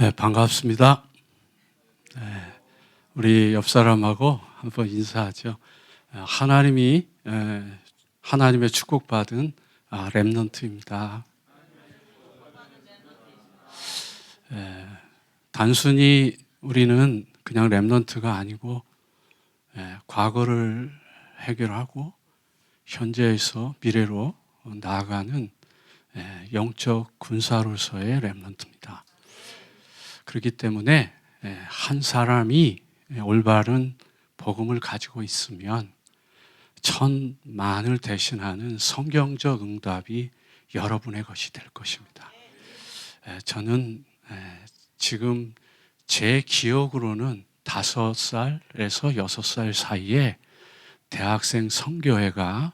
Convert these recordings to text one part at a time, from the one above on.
네, 반갑습니다. 우리 옆 사람하고 한번 인사하죠. 하나님이 하나님의 축복받은 렘넌트입니다. 단순히 우리는 그냥 렘넌트가 아니고 과거를 해결하고 현재에서 미래로 나아가는 영적 군사로서의 렘넌트입니다. 그렇기 때문에 한 사람이 올바른 복음을 가지고 있으면 천만을 대신하는 성경적 응답이 여러분의 것이 될 것입니다. 저는 지금 제 기억으로는 5살에서 6살 사이에 대학생 선교회가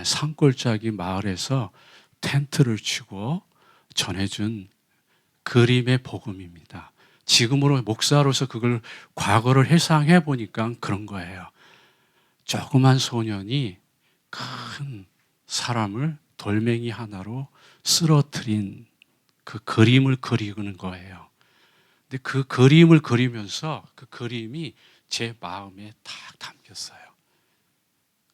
산골짜기 마을에서 텐트를 치고 전해준 그림의 복음입니다. 지금으로 목사로서 그걸 과거를 회상해 보니까 그런 거예요. 조그만 소년이 큰 사람을 돌멩이 하나로 쓰러뜨린 그 그림을 그리는 거예요. 근데 그 그림을 그리면서 그 그림이 제 마음에 딱 담겼어요.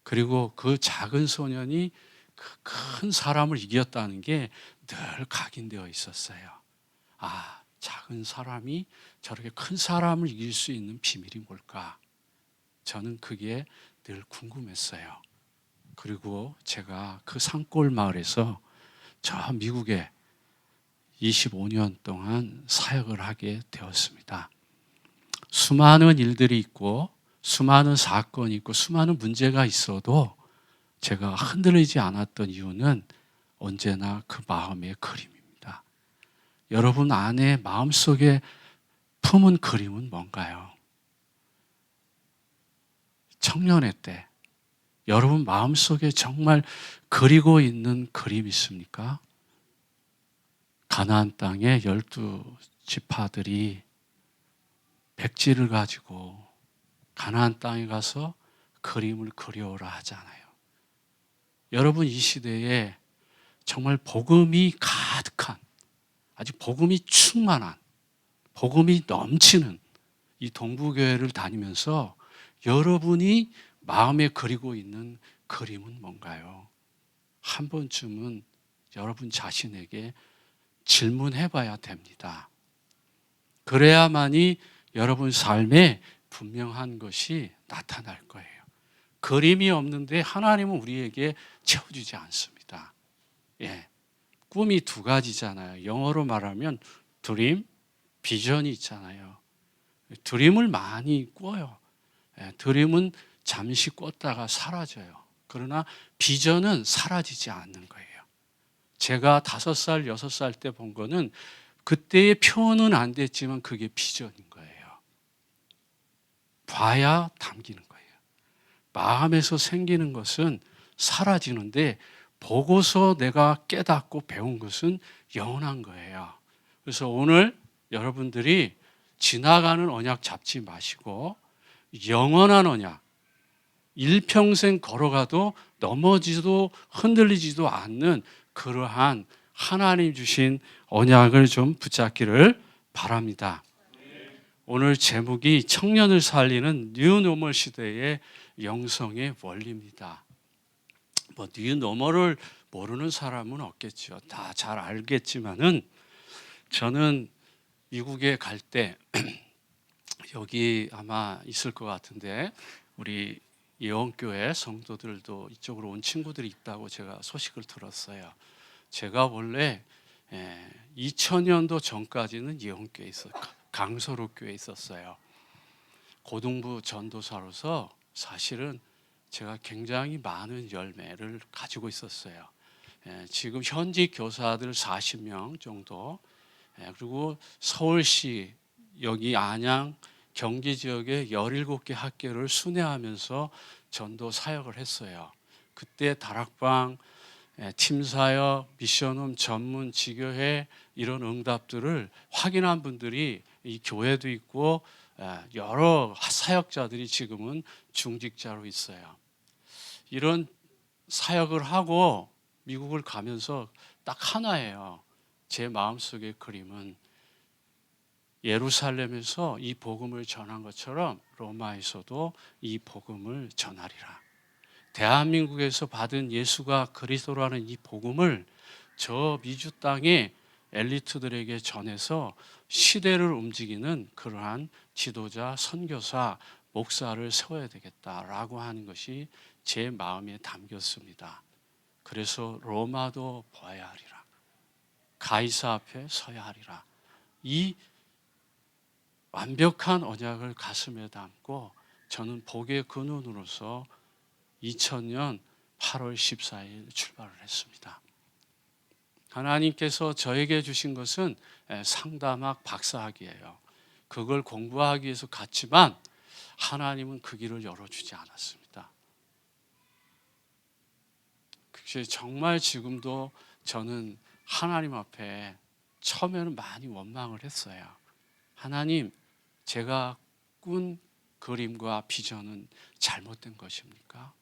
그리고 그 작은 소년이 그 큰 사람을 이겼다는 게 늘 각인되어 있었어요. 작은 사람이 저렇게 큰 사람을 이길 수 있는 비밀이 뭘까? 저는 그게 늘 궁금했어요. 그리고 제가 그 산골 마을에서 저 미국에 25년 동안 사역을 하게 되었습니다. 수많은 일들이 있고 수많은 사건이 있고 수많은 문제가 있어도 제가 흔들리지 않았던 이유는 언제나 그 마음의 그림입니다. 여러분 안에 마음속에 품은 그림은 뭔가요? 청년의 때 여러분 마음속에 정말 그리고 있는 그림 있습니까? 가나안 땅에 12지파들이 백지를 가지고 가나안 땅에 가서 그림을 그려오라 하잖아요. 여러분 이 시대에 정말 복음이 가득한, 아주 복음이 충만한, 복음이 넘치는 이 동부교회를 다니면서 여러분이 마음에 그리고 있는 그림은 뭔가요? 한 번쯤은 여러분 자신에게 질문해 봐야 됩니다. 그래야만이 여러분 삶에 분명한 것이 나타날 거예요. 그림이 없는데 하나님은 우리에게 채워주지 않습니다. 꿈이 2가지잖아요. 영어로 말하면 드림, 비전이 있잖아요. 드림을 많이 꿔요. 드림은 잠시 꿨다가 사라져요. 그러나 비전은 사라지지 않는 거예요. 제가 5살, 6살 때 본 거는 그때의 표현은 안 됐지만 그게 비전인 거예요. 봐야 담기는 거예요. 마음에서 생기는 것은 사라지는데 보고서 내가 깨닫고 배운 것은 영원한 거예요. 그래서 오늘 여러분들이 지나가는 언약 잡지 마시고 영원한 언약, 일평생 걸어가도 넘어지도 흔들리지도 않는 그러한 하나님 주신 언약을 좀 붙잡기를 바랍니다. 오늘 제목이 청년을 살리는 뉴노멀 시대의 영성의 원리입니다. 뉴노멀을 모르는 사람은 없겠죠. 다 잘 알겠지만은 저는 미국에 갈 때 여기 아마 있을 것 같은데 우리 예원교회 성도들도 이쪽으로 온 친구들이 있다고 제가 소식을 들었어요. 제가 원래 2000년도 전까지는 예원교회에 강서로교회에 있었어요. 고등부 전도사로서 사실은 제가 굉장히 많은 열매를 가지고 있었어요. 지금 현직 교사들 40명 정도, 그리고 서울시 여기 안양 경기 지역에 17개 학교를 순회하면서 전도 사역을 했어요. 그때 다락방, 팀사역, 미션홈, 전문 지교회 이런 응답들을 확인한 분들이 이 교회도 있고 여러 사역자들이 지금은 중직자로 있어요. 이런 사역을 하고 미국을 가면서 딱 하나예요. 제 마음속의 그림은 예루살렘에서 이 복음을 전한 것처럼 로마에서도 이 복음을 전하리라. 대한민국에서 받은 예수가 그리스도라는 이 복음을 저 미주 땅의 엘리트들에게 전해서 시대를 움직이는 그러한 지도자, 선교사, 목사를 세워야 되겠다라고 하는 것이 제 마음에 담겼습니다. 그래서 로마도 보아야 하리라. 가이사 앞에 서야 하리라. 이 완벽한 언약을 가슴에 담고 저는 복의 근원으로서 2000년 8월 14일 출발을 했습니다. 하나님께서 저에게 주신 것은 상담학 박사학위예요. 그걸 공부하기 위해서 갔지만 하나님은 그 길을 열어주지 않았습니다. 정말 지금도 저는 하나님 앞에 처음에는 많이 원망을 했어요. 하나님, 제가 꾼 그림과 비전은 잘못된 것입니까?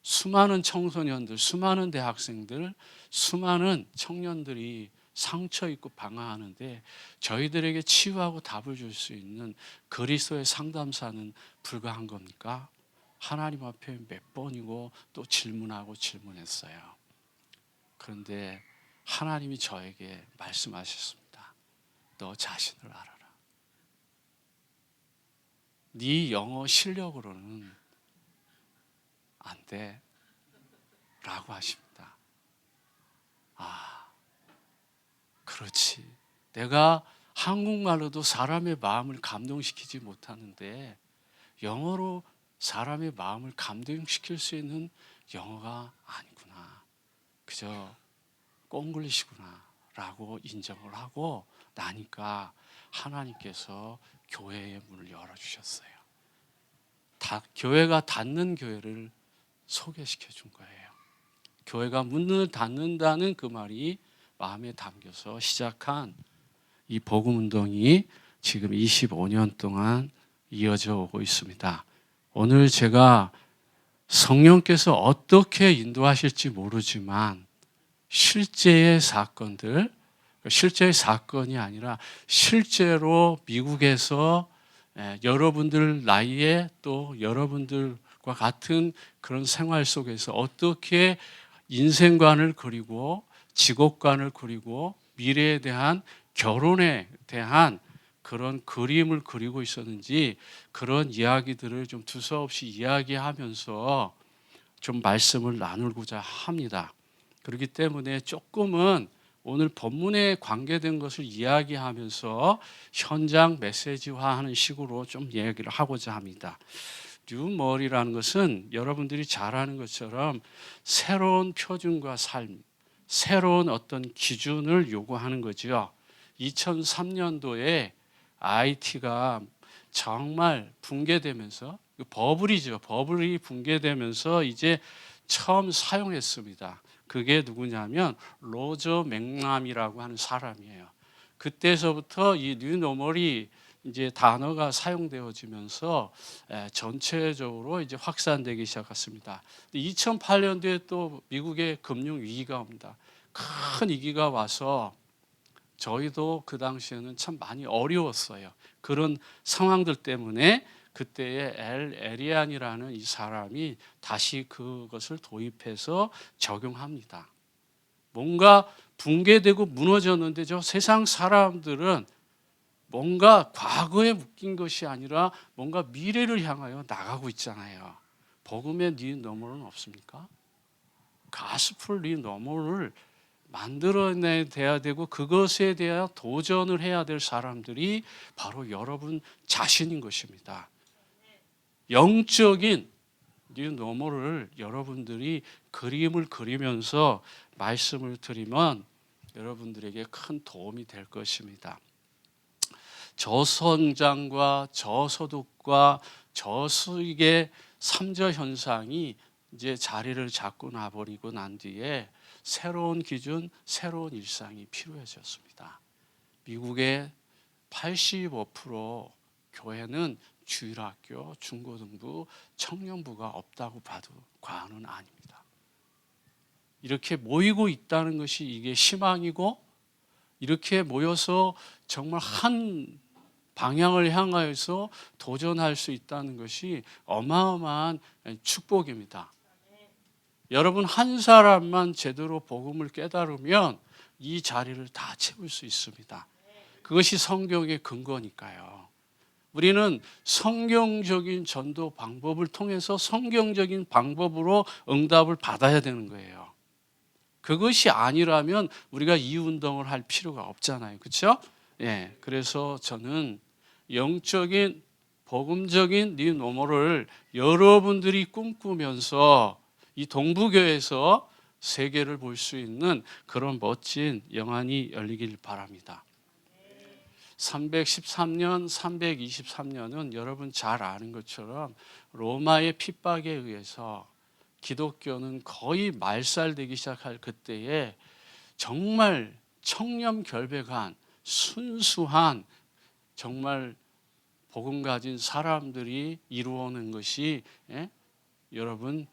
수많은 청소년들, 수많은 대학생들, 수많은 청년들이 상처 입고 방황하는데 저희들에게 치유하고 답을 줄 수 있는 그리스도의 상담사는 불가한 겁니까? 하나님 앞에 몇 번이고 또 질문하고 질문했어요. 그런데 하나님이 저에게 말씀하셨습니다. 너 자신을 알아라. 네 영어 실력으로는 안 돼 라고 하십니다. 아, 그렇지. 내가 한국말로도 사람의 마음을 감동시키지 못하는데 영어로 사람의 마음을 감동시킬 수 있는 영어가 아니구나. 그저 꽁글리시구나 라고 인정을 하고 나니까 하나님께서 교회의 문을 열어주셨어요. 교회가 닫는 교회를 소개시켜 준 거예요. 교회가 문을 닫는다는 그 말이 마음에 담겨서 시작한 이 복음 운동이 지금 25년 동안 이어져 오고 있습니다. 오늘 제가 성령께서 어떻게 인도하실지 모르지만 실제의 사건들, 실제의 사건이 아니라 실제로 미국에서 여러분들 나이에 또 여러분들과 같은 그런 생활 속에서 어떻게 인생관을 그리고 직업관을 그리고 미래에 대한 결혼에 대한 그런 그림을 그리고 있었는지 그런 이야기들을 좀 두서없이 이야기하면서 좀 말씀을 나누고자 합니다. 그렇기 때문에 조금은 오늘 본문에 관계된 것을 이야기하면서 현장 메시지화하는 식으로 좀 이야기를 하고자 합니다. 뉴멀이라는 것은 여러분들이 잘 아는 것처럼 새로운 표준과 삶, 새로운 어떤 기준을 요구하는 거죠. 2003년도에 IT가 정말 붕괴되면서 버블이죠. 버블이 붕괴되면서 이제 처음 사용했습니다. 그게 누구냐면 로저 맥남이라고 하는 사람이에요. 그때서부터 이 뉴노멀이 이제 단어가 사용되어지면서 전체적으로 이제 확산되기 시작했습니다. 2008년도에 또 미국의 금융 위기가 옵니다. 큰 위기가 와서 저희도 그 당시에는 참 많이 어려웠어요. 그런 상황들 때문에 그때의 에리안이라는 이 사람이 다시 그것을 도입해서 적용합니다. 뭔가 붕괴되고 무너졌는데 저 세상 사람들은 뭔가 과거에 묶인 것이 아니라 뭔가 미래를 향하여 나가고 있잖아요. 복음의 네 너머는 없습니까? 가스풀 네 너머를 만들어내야 되고 그것에 대한 도전을 해야 될 사람들이 바로 여러분 자신인 것입니다. 영적인 뉴노멀을 여러분들이 그림을 그리면서 말씀을 드리면 여러분들에게 큰 도움이 될 것입니다. 저성장과 저소득과 저수익의 삼저 현상이 이제 자리를 잡고 나버리고 난 뒤에 새로운 기준, 새로운 일상이 필요해졌습니다. 미국의 85% 교회는 주일학교, 중고등부, 청년부가 없다고 봐도 과언은 아닙니다. 이렇게 모이고 있다는 것이 이게 희망이고 이렇게 모여서 정말 한 방향을 향하여서 도전할 수 있다는 것이 어마어마한 축복입니다. 여러분 한 사람만 제대로 복음을 깨달으면 이 자리를 다 채울 수 있습니다. 그것이 성경의 근거니까요. 우리는 성경적인 전도 방법을 통해서 성경적인 방법으로 응답을 받아야 되는 거예요. 그것이 아니라면 우리가 이 운동을 할 필요가 없잖아요. 그렇죠? 예. 그래서 저는 영적인 복음적인 니노모를 여러분들이 꿈꾸면서 이 동부교회에서 세계를 볼 수 있는 그런 멋진 영안이 열리길 바랍니다. 313년, 323년은 여러분 잘 아는 것처럼 로마의 핍박에 의해서 기독교는 거의 말살되기 시작할 그때에 정말 청렴결백한 순수한 정말 복음 가진 사람들이 이루어낸 것이 여러분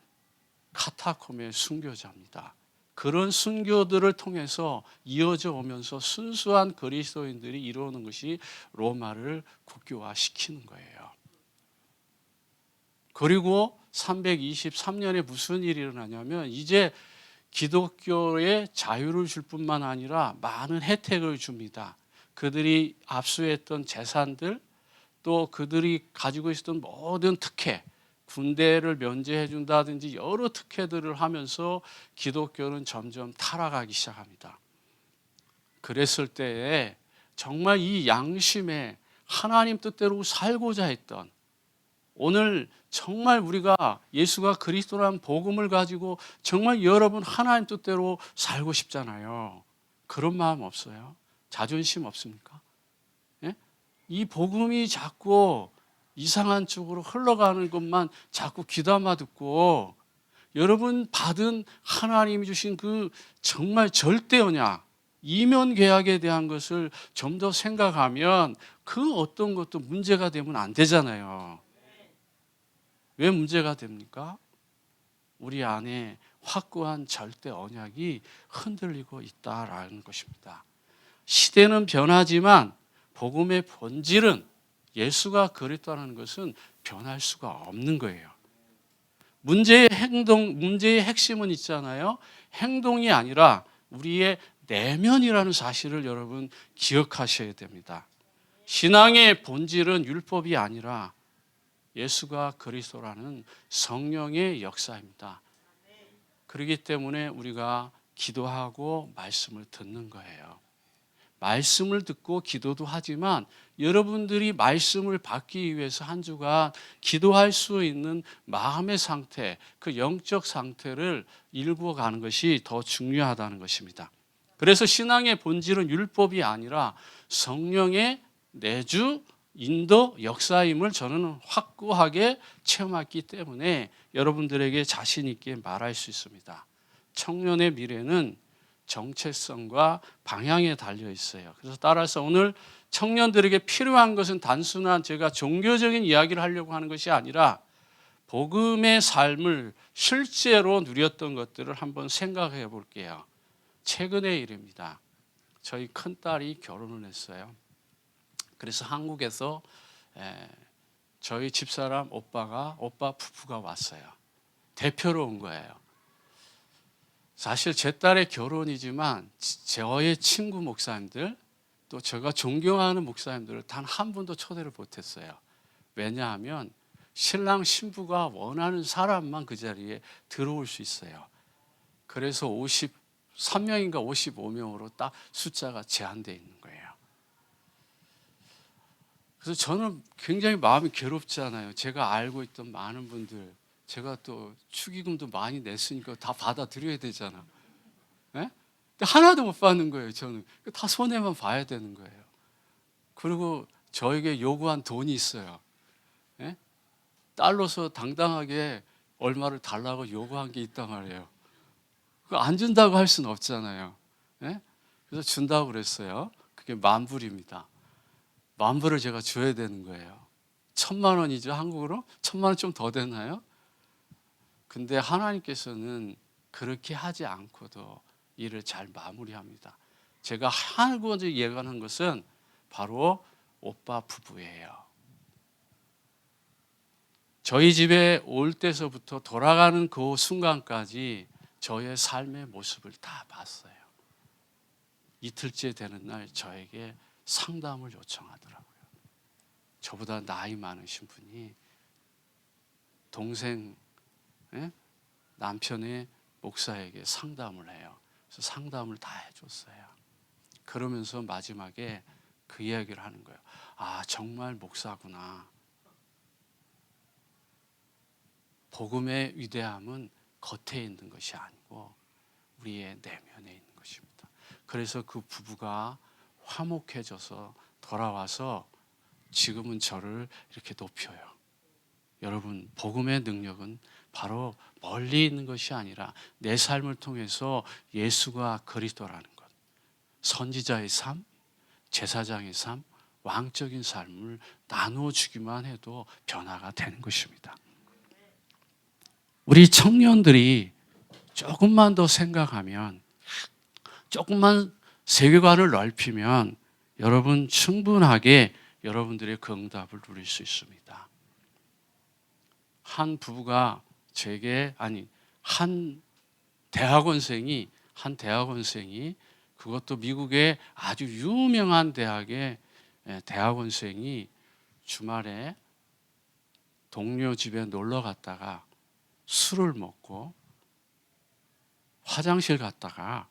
카타콤의 순교자입니다. 그런 순교들을 통해서 이어져 오면서 순수한 그리스도인들이 이루어오는 것이 로마를 국교화시키는 거예요. 그리고 323년에 무슨 일이 일어나냐면 이제 기독교에 자유를 줄 뿐만 아니라 많은 혜택을 줍니다. 그들이 압수했던 재산들, 또 그들이 가지고 있었던 모든 특혜, 군대를 면제해 준다든지 여러 특혜들을 하면서 기독교는 점점 타락하기 시작합니다. 그랬을 때에 정말 이 양심에 하나님 뜻대로 살고자 했던, 오늘 정말 우리가 예수가 그리스도라는 복음을 가지고 정말 여러분 하나님 뜻대로 살고 싶잖아요. 그런 마음 없어요? 자존심 없습니까? 예? 이 복음이 자꾸 이상한 쪽으로 흘러가는 것만 자꾸 귀담아 듣고 여러분 받은 하나님이 주신 그 정말 절대 언약, 이면 계약에 대한 것을 좀 더 생각하면 그 어떤 것도 문제가 되면 안 되잖아요. 왜 문제가 됩니까? 우리 안에 확고한 절대 언약이 흔들리고 있다라는 것입니다. 시대는 변하지만 복음의 본질은 예수가 그랬다는 것은 변할 수가 없는 거예요. 문제의 핵심은 있잖아요. 행동이 아니라 우리의 내면이라는 사실을 여러분 기억하셔야 됩니다. 신앙의 본질은 율법이 아니라 예수가 그리스도라는 성령의 역사입니다. 그렇기 때문에 우리가 기도하고 말씀을 듣는 거예요. 말씀을 듣고 기도도 하지만 여러분들이 말씀을 받기 위해서 한 주간 기도할 수 있는 마음의 상태, 그 영적 상태를 일구어가는 것이 더 중요하다는 것입니다. 그래서 신앙의 본질은 율법이 아니라 성령의 내주, 인도, 역사임을 저는 확고하게 체험했기 때문에 여러분들에게 자신 있게 말할 수 있습니다. 청년의 미래는 정체성과 방향에 달려 있어요. 그래서 따라서 오늘 청년들에게 필요한 것은 단순한 제가 종교적인 이야기를 하려고 하는 것이 아니라 복음의 삶을 실제로 누렸던 것들을 한번 생각해 볼게요. 최근의 일입니다. 저희 큰딸이 결혼을 했어요. 그래서 한국에서 저희 집사람 오빠 부부가 왔어요. 대표로 온 거예요. 사실 제 딸의 결혼이지만 저의 친구 목사님들, 또 제가 존경하는 목사님들을 단 한 분도 초대를 못했어요. 왜냐하면 신랑 신부가 원하는 사람만 그 자리에 들어올 수 있어요. 그래서 53명인가 55명으로 딱 숫자가 제한되어 있는 거예요. 그래서 저는 굉장히 마음이 괴롭잖아요. 제가 알고 있던 많은 분들, 제가 또 축의금도 많이 냈으니까 다 받아들여야 되잖아. 네? 근데 하나도 못 받는 거예요. 저는 다 손해만 봐야 되는 거예요. 그리고 저에게 요구한 돈이 있어요. 네? 딸로서 당당하게 얼마를 달라고 요구한 게 있단 말이에요. 그거 안 준다고 할 수는 없잖아요. 네? 그래서 준다고 그랬어요. 그게 10,000불입니다. 10,000불을 제가 줘야 되는 거예요. 1,000,000원이죠, 한국으로? 1,000,000원 좀 더 되나요? 근데 하나님께서는 그렇게 하지 않고도 일을 잘 마무리합니다. 제가 하고 얘기하는 것은 바로 오빠 부부예요. 저희 집에 올 때서부터 돌아가는 그 순간까지 저의 삶의 모습을 다 봤어요. 이틀째 되는 날 저에게 상담을 요청하더라고요. 저보다 나이 많으신 분이 동생 남편의 목사에게 상담을 해요. 그래서 상담을 다 해줬어요. 그러면서 마지막에 그 이야기를 하는 거예요. 아, 정말 목사구나. 복음의 위대함은 겉에 있는 것이 아니고 우리의 내면에 있는 것입니다. 그래서 그 부부가 화목해져서 돌아와서 지금은 저를 이렇게 높여요. 여러분, 복음의 능력은 바로 멀리 있는 것이 아니라 내 삶을 통해서 예수가 그리스도라는 것, 선지자의 삶, 제사장의 삶, 왕적인 삶을 나누어 주기만 해도 변화가 되는 것입니다. 우리 청년들이 조금만 더 생각하면, 조금만 세계관을 넓히면 여러분 충분하게 여러분들의 그 응답을 누릴 수 있습니다. 한 부부가 제게, 한 대학원생이 그것도 미국의 아주 유명한 대학의 대학원생이 주말에 동료 집에 놀러 갔다가 술을 먹고 화장실 갔다가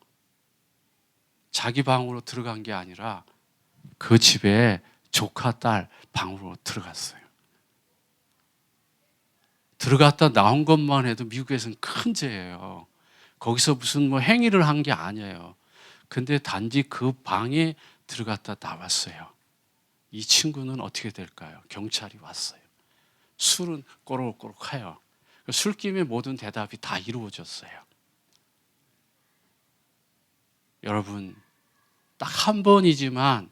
자기 방으로 들어간 게 아니라 그 집에 조카 딸 방으로 들어갔어요. 들어갔다 나온 것만 해도 미국에서는 큰 죄예요. 거기서 무슨 행위를 한 게 아니에요. 근데 단지 그 방에 들어갔다 나왔어요. 이 친구는 어떻게 될까요? 경찰이 왔어요. 술은 꼬록꼬록해요. 술김에 모든 대답이 다 이루어졌어요. 여러분, 딱 한 번이지만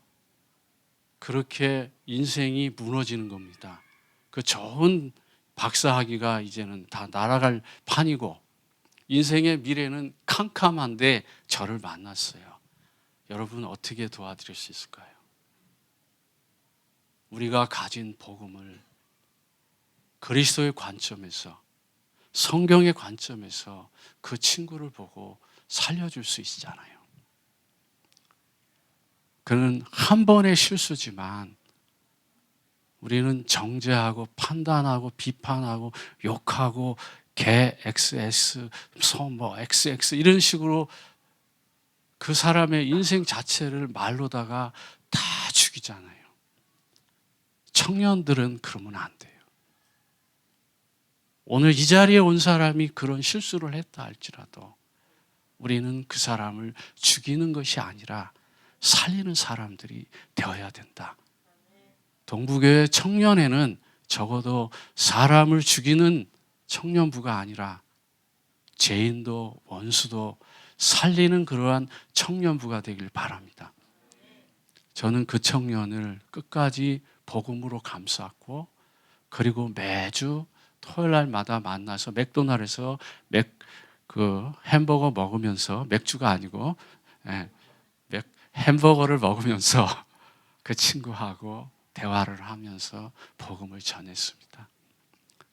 그렇게 인생이 무너지는 겁니다. 그 좋은 박사학위가 이제는 다 날아갈 판이고 인생의 미래는 캄캄한데 저를 만났어요. 여러분, 어떻게 도와드릴 수 있을까요? 우리가 가진 복음을 그리스도의 관점에서, 성경의 관점에서 그 친구를 보고 살려줄 수 있잖아요. 그는 한 번의 실수지만 우리는 정죄하고 판단하고 비판하고 욕하고 개 XS, XX 이런 식으로 그 사람의 인생 자체를 말로다가 다 죽이잖아요. 청년들은 그러면 안 돼요. 오늘 이 자리에 온 사람이 그런 실수를 했다 할지라도 우리는 그 사람을 죽이는 것이 아니라 살리는 사람들이 되어야 된다. 동부교회 청년회는 적어도 사람을 죽이는 청년부가 아니라 죄인도 원수도 살리는 그러한 청년부가 되길 바랍니다. 저는 그 청년을 끝까지 복음으로 감쌌고, 그리고 매주 토요일 날마다 만나서 맥도날드에서 햄버거 먹으면서, 맥주가 아니고 햄버거를 먹으면서 그 친구하고 대화를 하면서 복음을 전했습니다.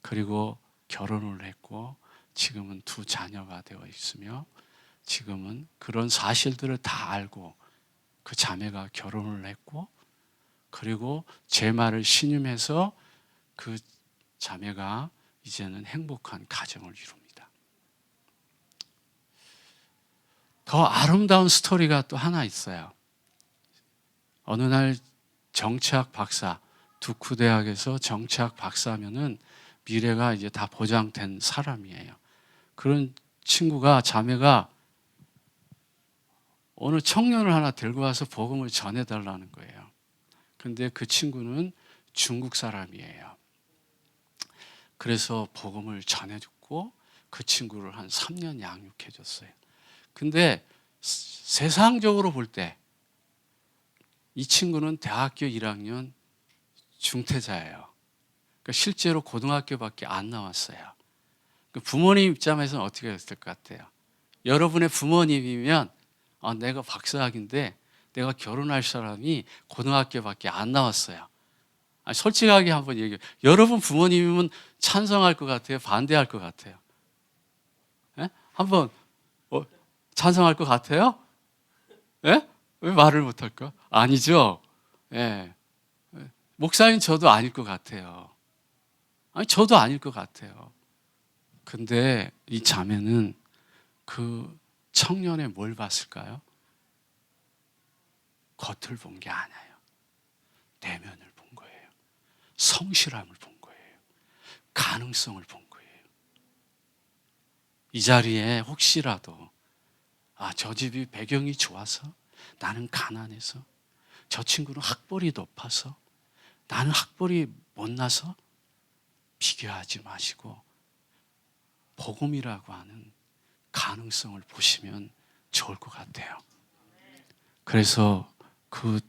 그리고 결혼을 했고 지금은 2 자녀가 되어 있으며, 지금은 그런 사실들을 다 알고 그 자매가 결혼을 했고, 그리고 제 말을 신임해서 그 자매가 이제는 행복한 가정을 이룹니다. 더 아름다운 스토리가 또 하나 있어요. 어느 날 정치학 박사, 두쿠 대학에서 정치학 박사면은 미래가 이제 다 보장된 사람이에요. 그런 친구가, 자매가 어느 청년을 하나 들고 와서 복음을 전해달라는 거예요. 근데 그 친구는 중국 사람이에요. 그래서 복음을 전해줬고 그 친구를 한 3년 양육해줬어요. 근데 세상적으로 볼 때 이 친구는 대학교 1학년 중퇴자예요. 그러니까 실제로 고등학교밖에 안 나왔어요. 부모님 입장에서는 어떻게 됐을 것 같아요? 여러분의 부모님이면 내가 박사학인데 내가 결혼할 사람이 고등학교밖에 안 나왔어요. 솔직하게 한번 얘기해요. 여러분 부모님이면 찬성할 것 같아요? 반대할 것 같아요? 예? 한번 찬성할 것 같아요? 예? 왜 말을 못할까? 아니죠. 예. 목사님 저도 아닐 것 같아요. 저도 아닐 것 같아요. 근데 이 자매는 그 청년의 뭘 봤을까요? 겉을 본 게 아니에요. 내면을 본 거예요. 성실함을 본 거예요. 가능성을 본 거예요. 이 자리에 혹시라도 저 집이 배경이 좋아서 나는 가난해서 저 친구는 학벌이 높아서 나는 학벌이 못나서 비교하지 마시고 복음이라고 하는 가능성을 보시면 좋을 것 같아요. 그래서 그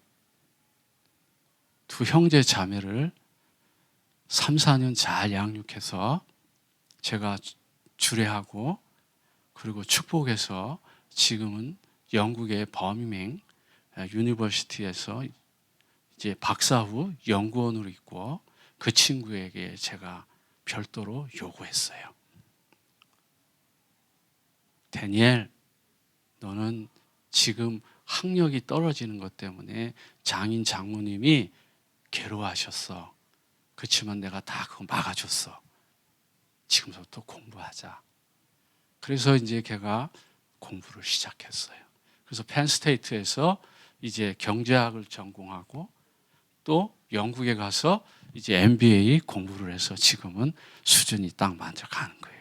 두 형제 자매를 3, 4년 잘 양육해서 제가 주례하고 그리고 축복해서 지금은 영국의 버밍엄 유니버시티에서 이제 박사 후 연구원으로 있고 그 친구에게 제가 별도로 요구했어요. 다니엘, 너는 지금 학력이 떨어지는 것 때문에 장인 장모님이 괴로워하셨어. 그렇지만 내가 다 그거 막아줬어. 지금부터 공부하자. 그래서 이제 걔가 공부를 시작했어요. 그래서 펜스테이트에서 이제 경제학을 전공하고 또 영국에 가서 이제 MBA 공부를 해서 지금은 수준이 딱 만족하는 거예요.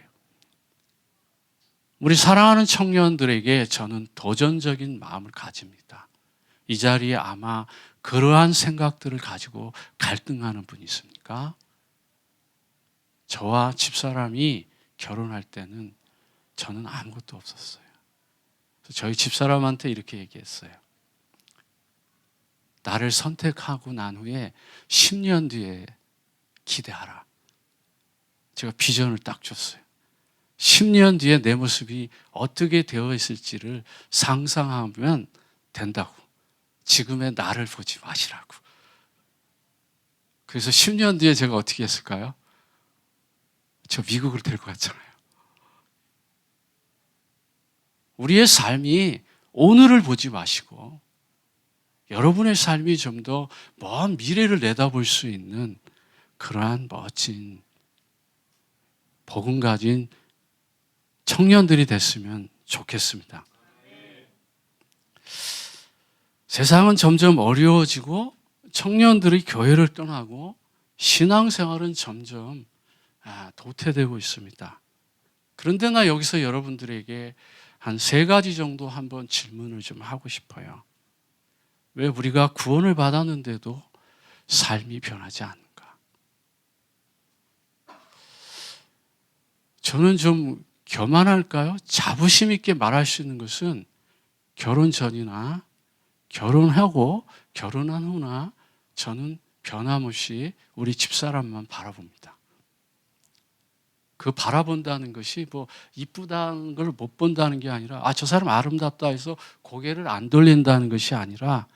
우리 사랑하는 청년들에게 저는 도전적인 마음을 가집니다. 이 자리에 아마 그러한 생각들을 가지고 갈등하는 분이 있습니까? 저와 집사람이 결혼할 때는 저는 아무것도 없었어요. 그래서 저희 집사람한테 이렇게 얘기했어요. 나를 선택하고 난 후에 10년 뒤에 기대하라. 제가 비전을 딱 줬어요. 10년 뒤에 내 모습이 어떻게 되어 있을지를 상상하면 된다고. 지금의 나를 보지 마시라고. 그래서 10년 뒤에 제가 어떻게 했을까요? 저 미국으로 될 것 같잖아요. 우리의 삶이 오늘을 보지 마시고 여러분의 삶이 좀 더 먼 미래를 내다볼 수 있는 그러한 멋진 복음 가진 청년들이 됐으면 좋겠습니다. 세상은 점점 어려워지고 청년들이 교회를 떠나고 신앙생활은 점점 도태되고 있습니다. 그런데 나 여기서 여러분들에게 한 3가지 정도 한번 질문을 좀 하고 싶어요. 왜 우리가 구원을 받았는데도 삶이 변하지 않는가? 저는 좀 교만할까요? 자부심 있게 말할 수 있는 것은 결혼 전이나 결혼하고 결혼한 후나 저는 변함없이 우리 집사람만 바라봅니다. 그 바라본다는 것이 뭐 이쁘다는 걸 못 본다는 게 아니라 저 사람 아름답다 해서 고개를 안 돌린다는 것이 아니라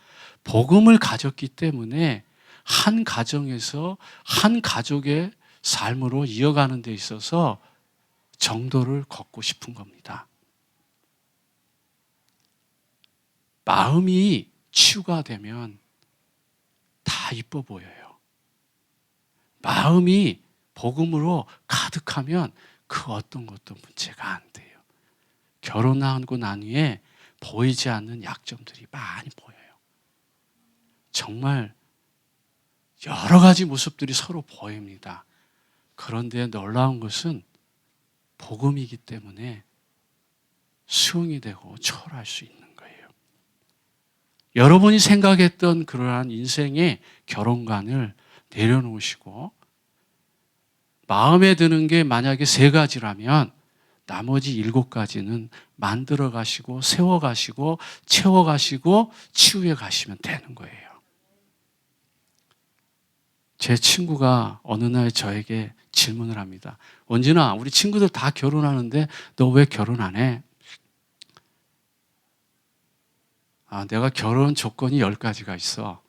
복음을 가졌기 때문에 한 가정에서 한 가족의 삶으로 이어가는 데 있어서 정도를 걷고 싶은 겁니다. 마음이 치유가 되면 다 이뻐 보여요. 마음이 복음으로 가득하면 그 어떤 것도 문제가 안 돼요. 결혼하고 난 후에 보이지 않는 약점들이 많이 보여요. 정말 여러 가지 모습들이 서로 보입니다. 그런데 놀라운 것은 복음이기 때문에 수용이 되고 초월할 수 있는 거예요. 여러분이 생각했던 그러한 인생의 결혼관을 내려놓으시고 마음에 드는 게 만약에 3가지라면 나머지 7가지는 만들어 가시고 세워 가시고 채워 가시고 치유해 가시면 되는 거예요. 제 친구가 어느 날 저에게 질문을 합니다. 원진아, 우리 친구들 다 결혼하는데 너 왜 결혼 안 해? 내가 결혼 조건이 10가지가 있어.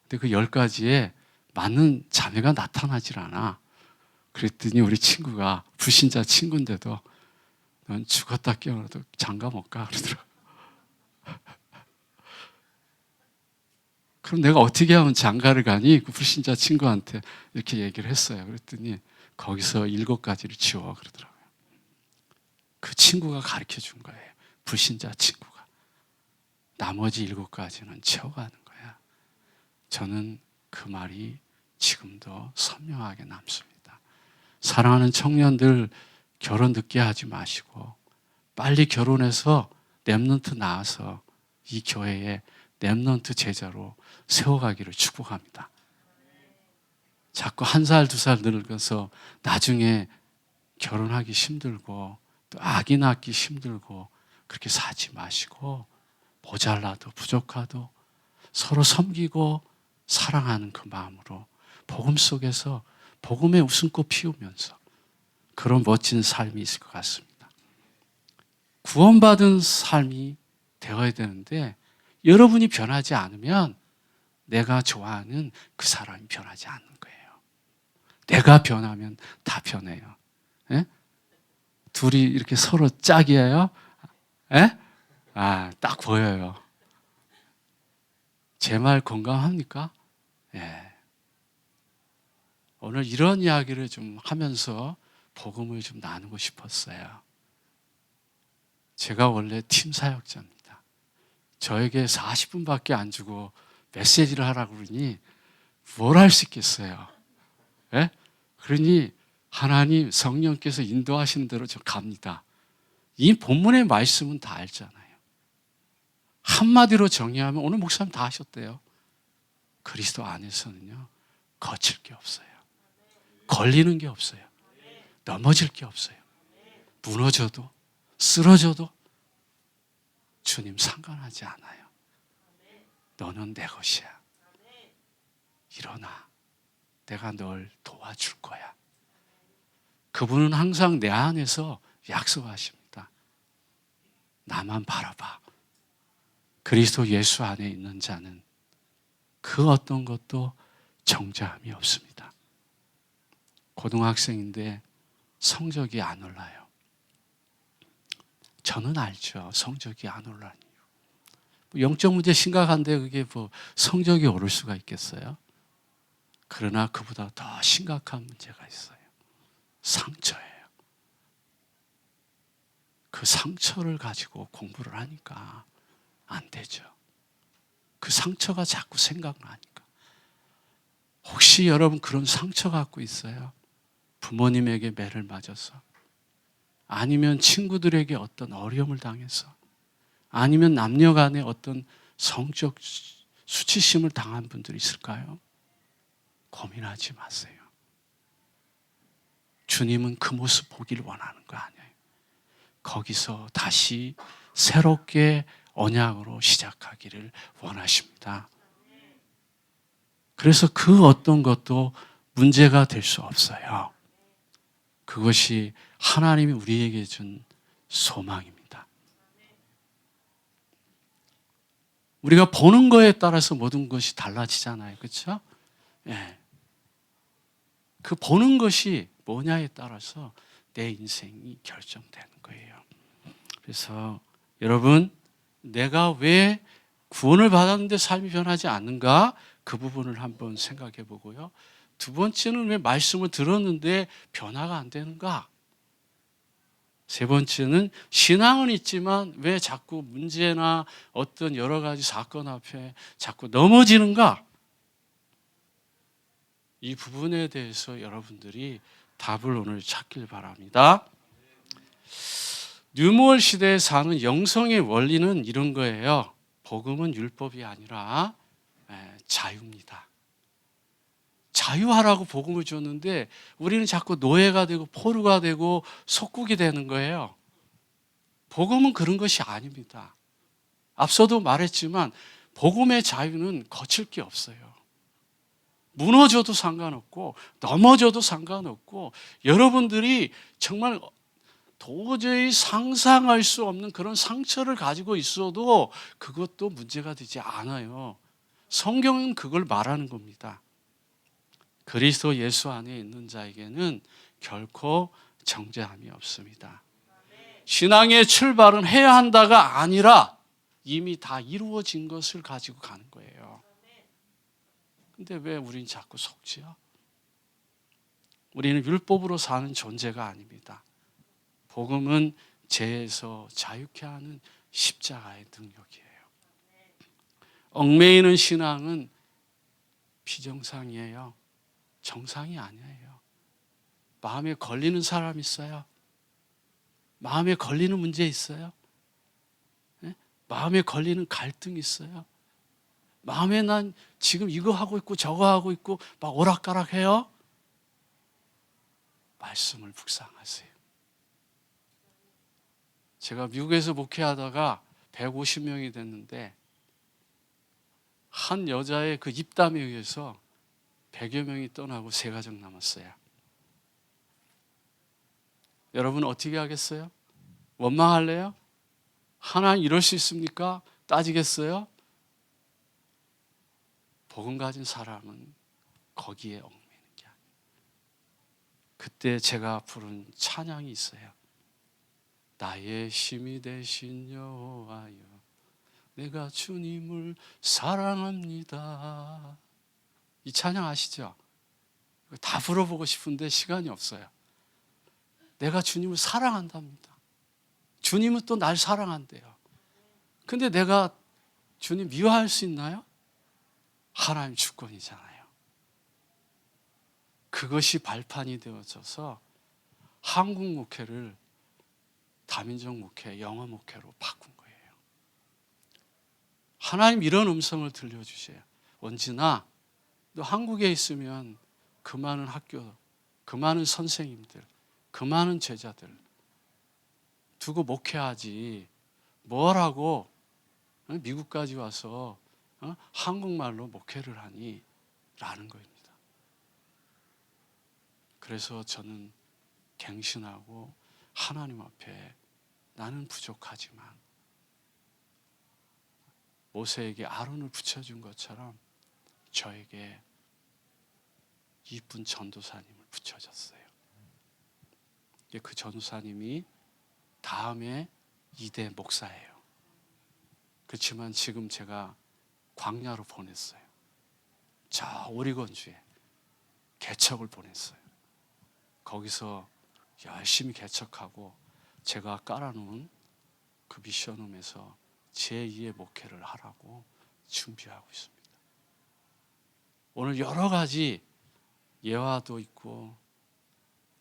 근데 그 10가지에 맞는 자매가 나타나질 않아. 그랬더니 우리 친구가, 불신자 친구인데도 넌 죽었다 깨어나도 장가 못 가 그러더라고. 그럼 내가 어떻게 하면 장가를 가니? 그 불신자 친구한테 이렇게 얘기를 했어요. 그랬더니 거기서 7가지를 지워 그러더라고요. 그 친구가 가르쳐 준 거예요. 불신자 친구가. 나머지 7가지는 채워가는 거야. 저는 그 말이 지금도 선명하게 남습니다. 사랑하는 청년들, 결혼 늦게 하지 마시고 빨리 결혼해서 렘넌트 낳아서 이 교회에 렘넌트 제자로 세워가기를 축복합니다. 자꾸 1살, 2살 늙어서 나중에 결혼하기 힘들고 또 아기 낳기 힘들고 그렇게 사지 마시고 모자라도 부족하도 서로 섬기고 사랑하는 그 마음으로 복음 속에서 복음의 웃음꽃 피우면서 그런 멋진 삶이 있을 것 같습니다. 구원받은 삶이 되어야 되는데 여러분이 변하지 않으면 내가 좋아하는 그 사람이 변하지 않는 거예요. 내가 변하면 다 변해요. 예? 둘이 이렇게 서로 짝이에요? 예? 딱 보여요. 제 말 공감합니까? 예. 오늘 이런 이야기를 좀 하면서 복음을 좀 나누고 싶었어요. 제가 원래 팀 사역자입니다. 저에게 40분밖에 안 주고 메시지를 하라고 그러니 뭘 할 수 있겠어요? 예? 그러니 하나님 성령께서 인도하시는 대로 저 갑니다. 이 본문의 말씀은 다 알잖아요. 한마디로 정의하면 오늘 목사님 다 하셨대요. 그리스도 안에서는요, 거칠 게 없어요. 걸리는 게 없어요. 넘어질 게 없어요. 무너져도 쓰러져도 주님 상관하지 않아요. 너는 내 것이야. 일어나. 내가 널 도와줄 거야. 그분은 항상 내 안에서 약속하십니다. 나만 바라봐. 그리스도 예수 안에 있는 자는 그 어떤 것도 정죄함이 없습니다. 고등학생인데 성적이 안 올라요. 저는 알죠. 성적이 안 올라요. 영적 문제 심각한데 그게 뭐 성적이 오를 수가 있겠어요? 그러나 그보다 더 심각한 문제가 있어요. 상처예요. 그 상처를 가지고 공부를 하니까 안 되죠. 그 상처가 자꾸 생각나니까. 혹시 여러분 그런 상처 갖고 있어요? 부모님에게 매를 맞아서, 아니면 친구들에게 어떤 어려움을 당해서, 아니면 남녀 간에 어떤 성적 수치심을 당한 분들이 있을까요? 고민하지 마세요. 주님은 그 모습 보기를 원하는 거 아니에요. 거기서 다시 새롭게 언약으로 시작하기를 원하십니다. 그래서 그 어떤 것도 문제가 될 수 없어요. 그것이 하나님이 우리에게 준 소망입니다. 우리가 보는 거에 따라서 모든 것이 달라지잖아요. 그렇죠? 예. 그 보는 것이 뭐냐에 따라서 내 인생이 결정되는 거예요. 그래서 여러분, 내가 왜 구원을 받았는데 삶이 변하지 않는가? 그 부분을 한번 생각해 보고요. 두 번째는 왜 말씀을 들었는데 변화가 안 되는가? 세 번째는 신앙은 있지만 왜 자꾸 문제나 어떤 여러 가지 사건 앞에 자꾸 넘어지는가? 이 부분에 대해서 여러분들이 답을 오늘 찾길 바랍니다. 뉴모월 시대에 사는 영성의 원리는 이런 거예요. 복음은 율법이 아니라 자유입니다. 자유하라고 복음을 줬는데 우리는 자꾸 노예가 되고 포로가 되고 속국이 되는 거예요. 복음은 그런 것이 아닙니다. 앞서도 말했지만 복음의 자유는 거칠 게 없어요. 무너져도 상관없고 넘어져도 상관없고 여러분들이 정말 도저히 상상할 수 없는 그런 상처를 가지고 있어도 그것도 문제가 되지 않아요. 성경은 그걸 말하는 겁니다. 그리스도 예수 안에 있는 자에게는 결코 정죄함이 없습니다. 신앙의 출발은 해야 한다가 아니라 이미 다 이루어진 것을 가지고 가는 거예요. 근데 왜 우린 자꾸 속지요? 우리는 율법으로 사는 존재가 아닙니다. 복음은 죄에서 자유케 하는 십자가의 능력이에요. 얽매이는 신앙은 비정상이에요. 정상이 아니에요. 마음에 걸리는 사람 있어요? 마음에 걸리는 문제 있어요? 네? 마음에 걸리는 갈등 있어요? 마음에 난 지금 이거 하고 있고 저거 하고 있고 막 오락가락해요? 말씀을 묵상하세요. 제가 미국에서 목회하다가 150명이 됐는데 한 여자의 그 입담에 의해서 100여 명이 떠나고 3가정 남았어요. 여러분 어떻게 하겠어요? 원망할래요? 하나님 이럴 수 있습니까? 따지겠어요? 복음 가진 사람은 거기에 얽매이는 게 아니에요. 그때 제가 부른 찬양이 있어요. 나의 힘이 되신 여호와여, 내가 주님을 사랑합니다. 이 찬양 아시죠? 다 불러보고 싶은데 시간이 없어요. 내가 주님을 사랑한답니다. 주님은 또 날 사랑한대요. 근데 내가 주님 미워할 수 있나요? 하나님 주권이잖아요. 그것이 발판이 되어져서 한국 목회를 다민족 목회, 영어 목회로 바꾼 거예요. 하나님 이런 음성을 들려주세요. 원진아, 너 한국에 있으면 그 많은 학교, 그 많은 선생님들, 그 많은 제자들 두고 목회하지 뭐라고 미국까지 와서 한국말로 목회를 하니? 라는 거입니다. 그래서 저는 갱신하고 하나님 앞에 나는 부족하지만 모세에게 아론을 붙여준 것처럼 저에게 이쁜 전도사님을 붙여줬어요. 그 전도사님이 다음에 2대 목사예요. 그렇지만 지금 제가 광야로 보냈어요. 저 오리건주에 개척을 보냈어요. 거기서 열심히 개척하고 제가 깔아놓은 그 미션홈에서 제2의 목회를 하라고 준비하고 있습니다. 오늘 여러 가지 예화도 있고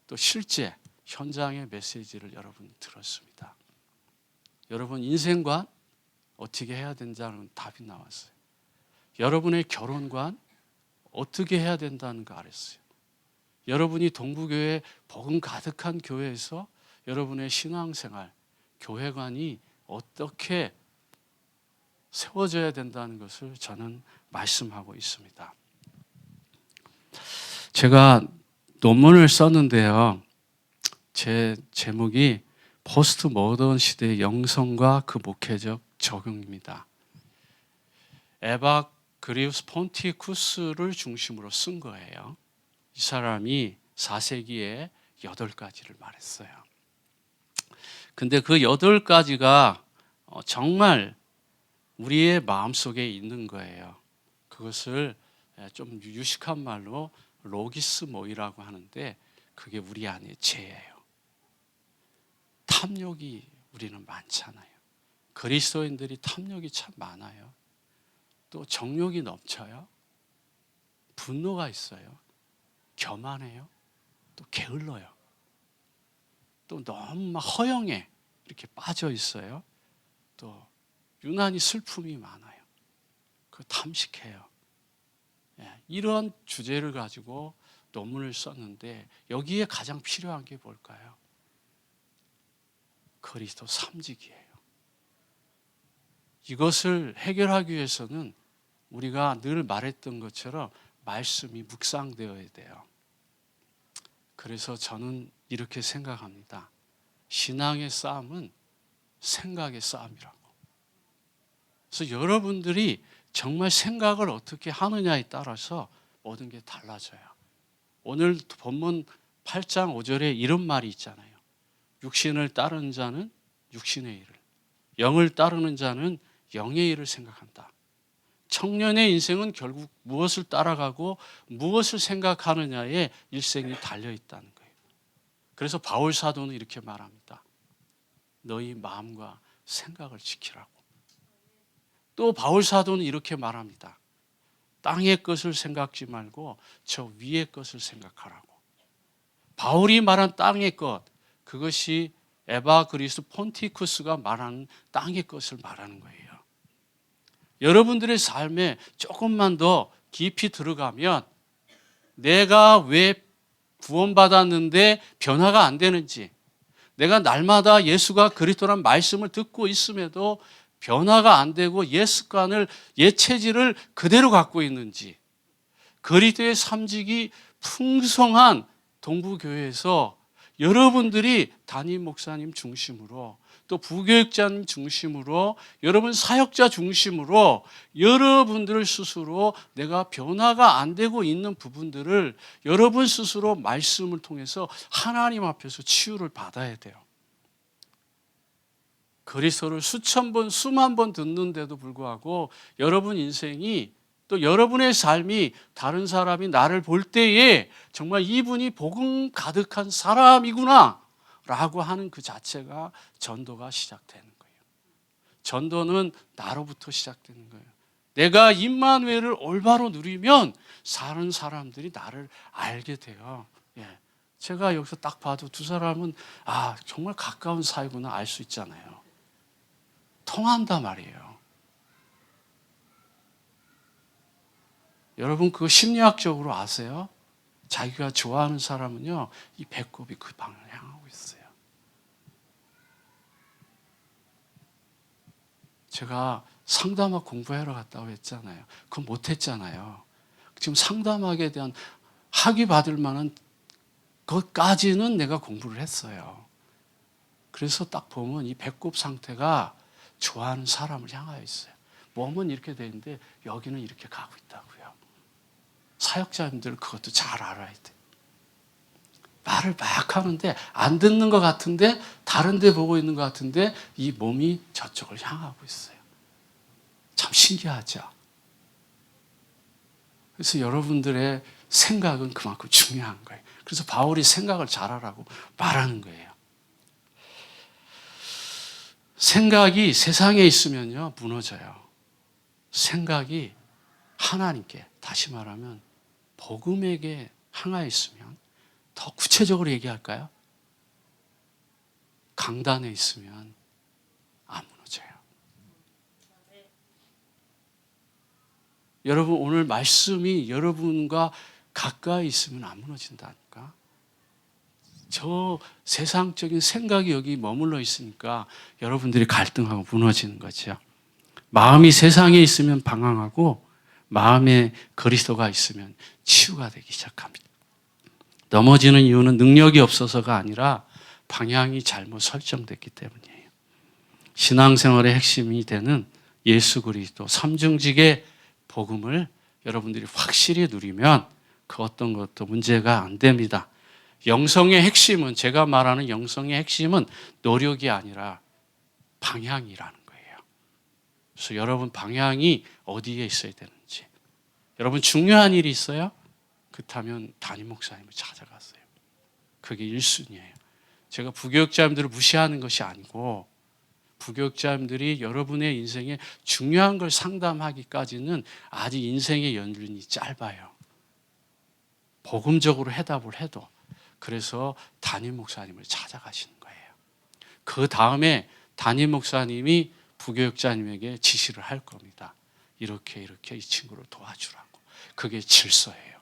또 실제 현장의 메시지를 여러분 들었습니다. 여러분 인생관 어떻게 해야 된다는 답이 나왔어요. 여러분의 결혼관 어떻게 해야 된다는 거 알았어요. 여러분이 동부교회 복음 가득한 교회에서 여러분의 신앙생활, 교회관이 어떻게 세워져야 된다는 것을 저는 말씀하고 있습니다. 제가 논문을 썼는데요. 제 제목이 포스트 모던 시대의 영성과 그 목회적 적용입니다. 에바 그리우스 폰티쿠스를 중심으로 쓴 거예요. 이 사람이 4세기에 8가지를 말했어요. 근데 그 8가지가 정말 우리의 마음속에 있는 거예요. 그것을 좀 유식한 말로 로기스모이라고 하는데 그게 우리 안에 죄예요. 탐욕이 우리는 많잖아요. 그리스도인들이 탐욕이 참 많아요. 또 정욕이 넘쳐요. 분노가 있어요. 교만해요. 또 게을러요. 또 너무 막 허영에 이렇게 빠져 있어요. 또 유난히 슬픔이 많아요. 그 탐식해요. 이런 주제를 가지고 논문을 썼는데 여기에 가장 필요한 게 뭘까요? 그리스도 삼직이에요. 이것을 해결하기 위해서는 우리가 늘 말했던 것처럼 말씀이 묵상되어야 돼요. 그래서 저는 이렇게 생각합니다. 신앙의 싸움은 생각의 싸움이라고. 그래서 여러분들이 정말 생각을 어떻게 하느냐에 따라서 모든 게 달라져요. 오늘 본문 8장 5절에 이런 말이 있잖아요. 육신을 따르는 자는 육신의 일을, 영을 따르는 자는 영의 일을 생각한다. 청년의 인생은 결국 무엇을 따라가고 무엇을 생각하느냐에 일생이 달려있다는 거예요. 그래서 바울 사도는 이렇게 말합니다. 너희 마음과 생각을 지키라고. 또 바울 사도는 이렇게 말합니다. 땅의 것을 생각지 말고 저 위의 것을 생각하라고. 바울이 말한 땅의 것, 그것이 에바그리스 폰티쿠스가 말하는 땅의 것을 말하는 거예요. 여러분들의 삶에 조금만 더 깊이 들어가면 내가 왜 구원받았는데 변화가 안 되는지, 내가 날마다 예수가 그리스도란 말씀을 듣고 있음에도 변화가 안 되고 옛 습관을, 옛 체질을 그대로 갖고 있는지, 그리스도의 삼직이 풍성한 동부교회에서 여러분들이 담임 목사님 중심으로, 또 부교육자님 중심으로, 여러분 사역자 중심으로 여러분들 스스로 내가 변화가 안 되고 있는 부분들을 여러분 스스로 말씀을 통해서 하나님 앞에서 치유를 받아야 돼요. 그리스도를 수천 번, 수만 번 듣는데도 불구하고 여러분 인생이, 또 여러분의 삶이 다른 사람이 나를 볼 때에 정말 이분이 복음 가득한 사람이구나 라고 하는 그 자체가 전도가 시작되는 거예요. 전도는 나로부터 시작되는 거예요. 내가 임마누엘을 올바로 누리면 사는 사람들이 나를 알게 돼요. 제가 여기서 딱 봐도 두 사람은 정말 가까운 사이구나 알 수 있잖아요. 통한단 말이에요. 여러분 그거 심리학적으로 아세요? 자기가 좋아하는 사람은요, 이 배꼽이 그 방향을 향하고 있어요. 제가 상담학 공부하러 갔다고 했잖아요. 그건 못했잖아요. 지금 상담학에 대한 학위 받을 만한 것까지는 내가 공부를 했어요. 그래서 딱 보면 이 배꼽 상태가 좋아하는 사람을 향하여 있어요. 몸은 이렇게 돼 있는데 여기는 이렇게 가고 있다고요. 사역자님들은 그것도 잘 알아야 돼. 말을 막 하는데 안 듣는 것 같은데, 다른 데 보고 있는 것 같은데 이 몸이 저쪽을 향하고 있어요. 참 신기하죠? 그래서 여러분들의 생각은 그만큼 중요한 거예요. 그래서 바울이 생각을 잘하라고 말하는 거예요. 생각이 세상에 있으면요, 무너져요. 생각이 하나님께, 다시 말하면 복음에게 향하여 있으면, 더 구체적으로 얘기할까요? 강단에 있으면 안 무너져요. 여러분 오늘 말씀이 여러분과 가까이 있으면 안 무너진다니까. 저 세상적인 생각이 여기 머물러 있으니까 여러분들이 갈등하고 무너지는 거죠. 마음이 세상에 있으면 방황하고 마음에 그리스도가 있으면 치유가 되기 시작합니다. 넘어지는 이유는 능력이 없어서가 아니라 방향이 잘못 설정됐기 때문이에요. 신앙생활의 핵심이 되는 예수 그리스도 삼중직의 복음을 여러분들이 확실히 누리면 그 어떤 것도 문제가 안 됩니다. 영성의 핵심은, 제가 말하는 영성의 핵심은 노력이 아니라 방향이라는 거예요. 그래서 여러분 방향이 어디에 있어야 되는지. 여러분 중요한 일이 있어요? 그렇다면 담임 목사님을 찾아가세요. 그게 1순위예요. 제가 부교육자님들을 무시하는 것이 아니고, 부교육자님들이 여러분의 인생에 중요한 걸 상담하기까지는 아직 인생의 연륜이 짧아요. 복음적으로 해답을 해도. 그래서 담임 목사님을 찾아가시는 거예요. 그 다음에 담임 목사님이 부교육자님에게 지시를 할 겁니다. 이렇게 이 친구를 도와주라고. 그게 질서예요.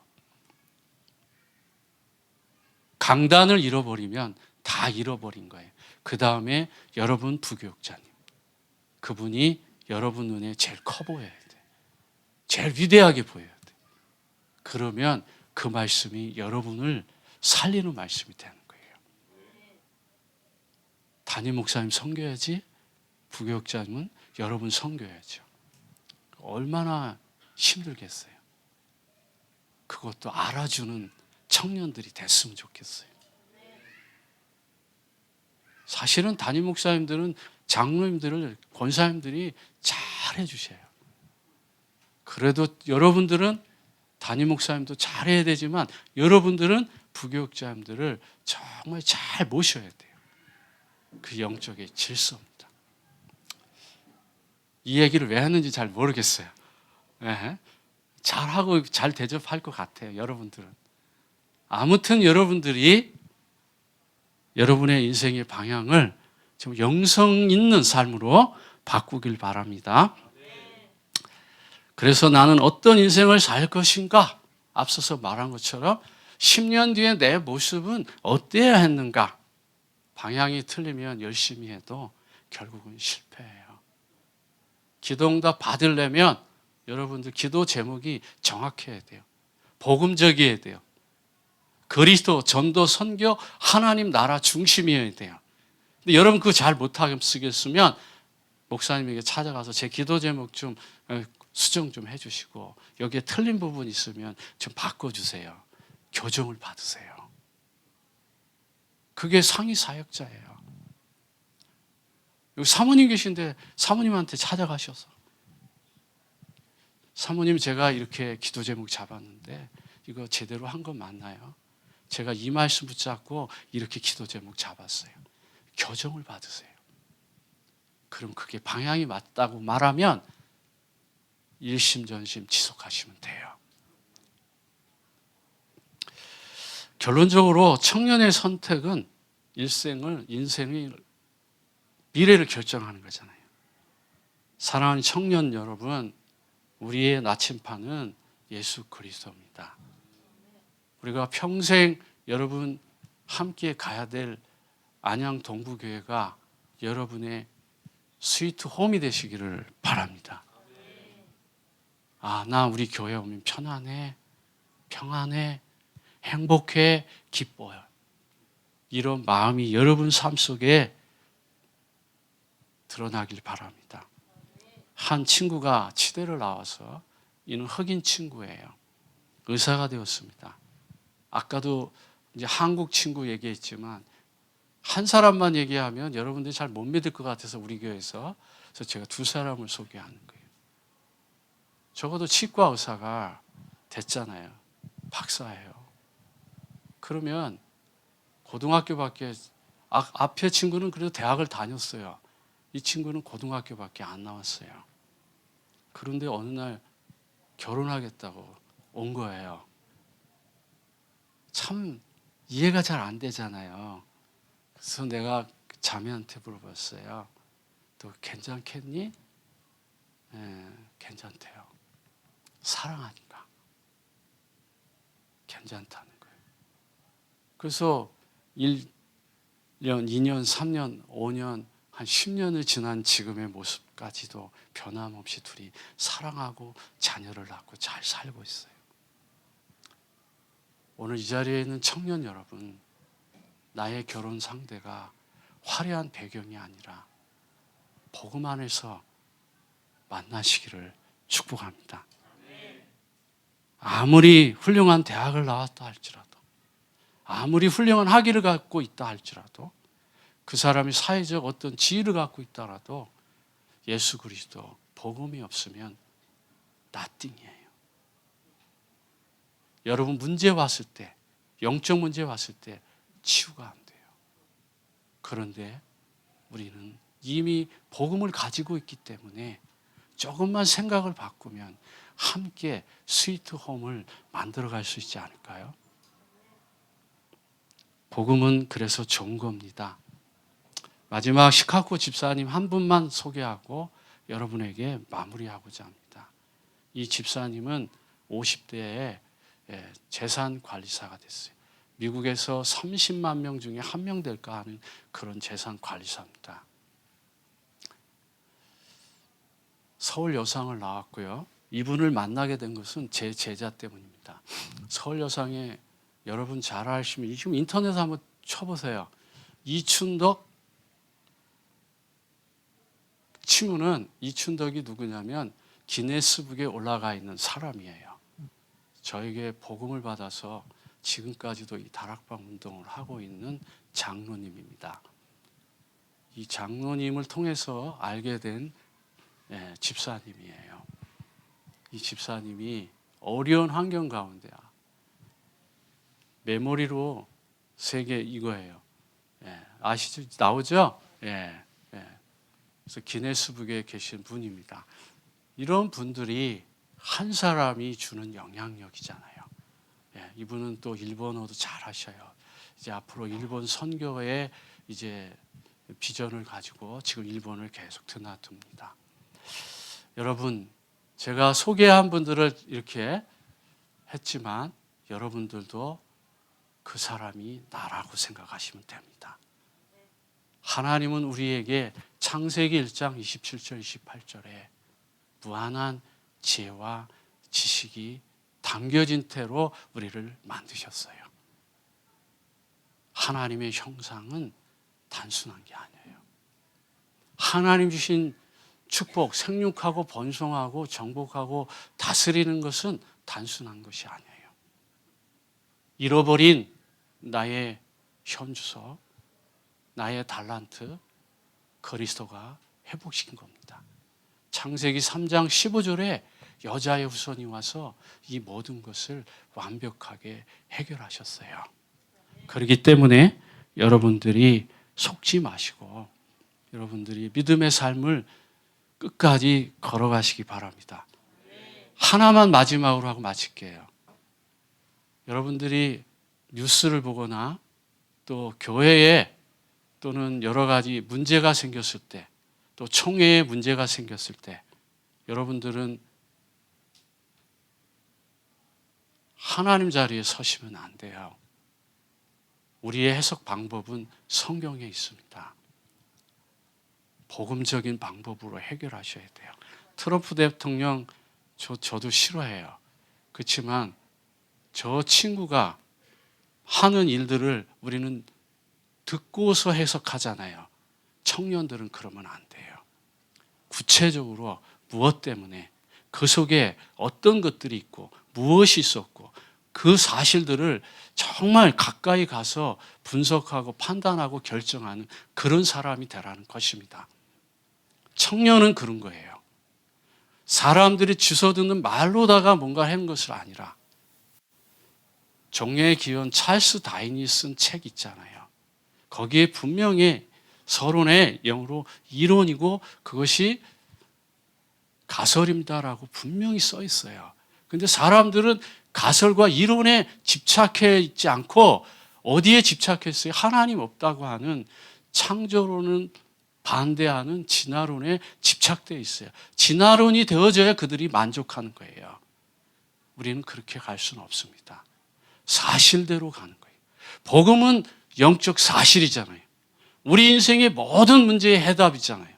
강단을 잃어버리면 다 잃어버린 거예요. 그 다음에 여러분 부교육자님, 그분이 여러분 눈에 제일 커 보여야 돼. 제일 위대하게 보여야 돼. 그러면 그 말씀이 여러분을 살리는 말씀이 되는 거예요. 담임 목사님 섬겨야지, 부교육자님은 여러분 섬겨야죠. 얼마나 힘들겠어요. 그것도 알아주는 청년들이 됐으면 좋겠어요. 사실은 담임 목사님들은 장로님들을, 권사님들이 잘 해주셔요. 그래도 여러분들은 담임 목사님도 잘해야 되지만 여러분들은 부교육자님들을 정말 잘 모셔야 돼요. 그 영적의 질서입니다. 이 얘기를 왜 하는지 잘 모르겠어요. 네. 잘하고 잘 대접할 것 같아요. 여러분들은. 아무튼 여러분들이 여러분의 인생의 방향을 좀 영성 있는 삶으로 바꾸길 바랍니다. 그래서 나는 어떤 인생을 살 것인가? 앞서서 말한 것처럼 10년 뒤에 내 모습은 어때야 했는가? 방향이 틀리면 열심히 해도 결국은 실패해요. 기도응답 받으려면 여러분들 기도 제목이 정확해야 돼요. 복음적이어야 돼요. 그리스도, 전도, 선교, 하나님 나라 중심이어야 돼요. 근데 여러분 그거 잘 못하겠으면 목사님에게 찾아가서 제 기도 제목 좀 수정 좀 해주시고 여기에 틀린 부분 있으면 좀 바꿔주세요. 교정을 받으세요. 그게 상위 사역자예요. 여기 사모님 계신데 사모님한테 찾아가셔서 사모님 제가 이렇게 기도 제목 잡았는데 이거 제대로 한 건 맞나요? 제가 이 말씀 붙잡고 이렇게 기도 제목 잡았어요. 교정을 받으세요. 그럼 그게 방향이 맞다고 말하면 일심전심 지속하시면 돼요. 결론적으로 청년의 선택은 인생의 미래를 결정하는 거잖아요. 사랑하는 청년 여러분, 우리의 나침판은 예수 그리스도입니다. 우리가 평생 여러분 함께 가야 될 안양 동부교회가 여러분의 스위트 홈이 되시기를 바랍니다. 아, 나 우리 교회 오면 편안해, 평안해, 행복해, 기뻐요. 이런 마음이 여러분 삶 속에 드러나길 바랍니다. 한 친구가 치대를 나와서, 이는 흑인 친구예요. 의사가 되었습니다. 아까도 이제 한국 친구 얘기했지만 한 사람만 얘기하면 여러분들이 잘 못 믿을 것 같아서 우리 교회에서 그래서 제가 두 사람을 소개하는 거예요. 적어도 치과 의사가 됐잖아요. 박사예요. 그러면 고등학교밖에, 앞에 친구는 그래도 대학을 다녔어요. 이 친구는 고등학교밖에 안 나왔어요. 그런데 어느 날 결혼하겠다고 온 거예요. 참 이해가 잘 안 되잖아요. 그래서 내가 자매한테 물어봤어요. 너 괜찮겠니? 괜찮대요. 사랑하니까 괜찮다는 거예요. 그래서 1년, 2년, 3년, 5년, 한 10년을 지난 지금의 모습까지도 변함없이 둘이 사랑하고 자녀를 낳고 잘 살고 있어요. 오늘 이 자리에 있는 청년 여러분, 나의 결혼 상대가 화려한 배경이 아니라 복음 안에서 만나시기를 축복합니다. 아무리 훌륭한 대학을 나왔다 할지라도, 아무리 훌륭한 학위를 갖고 있다 할지라도, 그 사람이 사회적 어떤 지위를 갖고 있다라도 예수 그리스도 복음이 없으면 nothing이에요. 여러분 문제 왔을 때, 영적 문제 왔을 때 치유가 안 돼요. 그런데 우리는 이미 복음을 가지고 있기 때문에 조금만 생각을 바꾸면 함께 스위트홈을 만들어갈 수 있지 않을까요? 복음은 그래서 좋은 겁니다. 마지막 시카고 집사님 한 분만 소개하고 여러분에게 마무리하고자 합니다. 이 집사님은 50대에 재산관리사가 됐어요. 미국에서 30만 명 중에 한 명 될까 하는 그런 재산관리사입니다. 서울 여상을 나왔고요. 이분을 만나게 된 것은 제 제자 때문입니다. 서울 여상에 여러분 잘 아시면 지금 인터넷에 한번 쳐보세요. 이춘덕 치면은 이춘덕이 누구냐면 기네스북에 올라가 있는 사람이에요. 저에게 복음을 받아서 지금까지도 이 다락방 운동을 하고 있는 장로님입니다. 이 장로님을 통해서 알게 된 집사님이에요. 이 집사님이 어려운 환경 가운데야 메모리로 세 개 이거예요. 아시죠? 나오죠? 그래서 기네스북에 계신 분입니다. 이런 분들이 한 사람이 주는 영향력이잖아요. 이분은 또 일본어도 잘 하셔요. 이제 앞으로 일본 선교의 이제 비전을 가지고 지금 일본을 계속 드나듭니다. 여러분, 제가 소개한 분들을 이렇게 했지만 여러분들도 그 사람이 나라고 생각하시면 됩니다. 하나님은 우리에게 창세기 1장 27절 28절에 무한한 지혜와 지식이 담겨진 태로 우리를 만드셨어요. 하나님의 형상은 단순한 게 아니에요. 하나님 주신 축복, 생육하고 번성하고 정복하고 다스리는 것은 단순한 것이 아니에요. 잃어버린 나의 현주소, 나의 달란트, 그리스도가 회복시킨 겁니다. 창세기 3장 15절에 여자의 후손이 와서 이 모든 것을 완벽하게 해결하셨어요. 그렇기 때문에 여러분들이 속지 마시고 여러분들이 믿음의 삶을 끝까지 걸어가시기 바랍니다. 하나만 마지막으로 하고 마칠게요. 여러분들이 뉴스를 보거나 또 교회에 또는 여러 가지 문제가 생겼을 때, 또 총회에 문제가 생겼을 때 여러분들은 하나님 자리에 서시면 안 돼요. 우리의 해석 방법은 성경에 있습니다. 복음적인 방법으로 해결하셔야 돼요. 트럼프 대통령 저도 싫어해요. 그렇지만 저 친구가 하는 일들을 우리는 듣고서 해석하잖아요. 청년들은 그러면 안 돼요. 구체적으로 무엇 때문에 그 속에 어떤 것들이 있고 무엇이 있었고 그 사실들을 정말 가까이 가서 분석하고 판단하고 결정하는 그런 사람이 되라는 것입니다. 청년은 그런 거예요. 사람들이 주워듣는 말로다가 뭔가 하는 것이 아니라 종려의 기원 찰스 다인이 쓴 책 있잖아요. 거기에 분명히 서론의 영어로 이론이고 그것이 가설입니다라고 분명히 써 있어요. 그런데 사람들은 가설과 이론에 집착해 있지 않고 어디에 집착했어요? 하나님 없다고 하는 창조론은 반대하는 진화론에 집착되어 있어요. 진화론이 되어져야 그들이 만족하는 거예요. 우리는 그렇게 갈 수는 없습니다. 사실대로 가는 거예요. 복음은 영적 사실이잖아요. 우리 인생의 모든 문제의 해답이잖아요.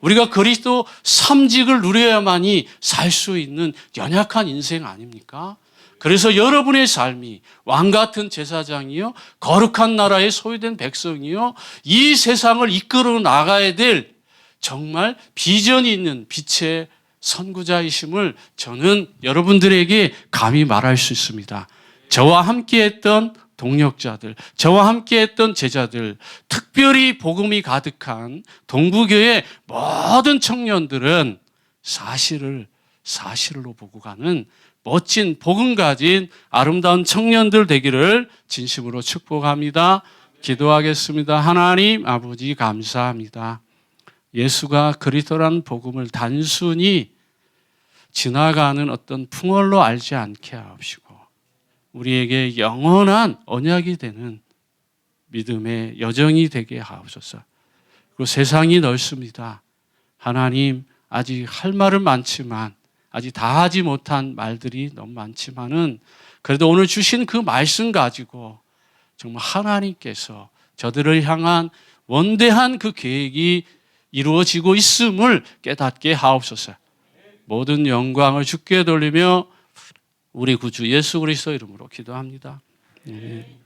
우리가 그리스도 삼직을 누려야만이 살 수 있는 연약한 인생 아닙니까? 그래서 여러분의 삶이 왕같은 제사장이요 거룩한 나라에 소유된 백성이요 이 세상을 이끌어 나가야 될 정말 비전이 있는 빛의 선구자이심을 저는 여러분들에게 감히 말할 수 있습니다. 저와 함께했던 동력자들, 저와 함께했던 제자들, 특별히 복음이 가득한 동부교회 모든 청년들은 사실로 보고 가는 멋진 복음 가진 아름다운 청년들 되기를 진심으로 축복합니다. 기도하겠습니다. 하나님 아버지 감사합니다. 예수가 그리스도라는 복음을 단순히 지나가는 어떤 풍월로 알지 않게 하옵시고 우리에게 영원한 언약이 되는 믿음의 여정이 되게 하옵소서. 그리고 세상이 넓습니다. 하나님 아직 할 말은 많지만 아직 다 하지 못한 말들이 너무 많지만은 그래도 오늘 주신 그 말씀 가지고 정말 하나님께서 저들을 향한 원대한 그 계획이 이루어지고 있음을 깨닫게 하옵소서. 모든 영광을 주께 돌리며 우리 구주 예수 그리스도 이름으로 기도합니다. 네.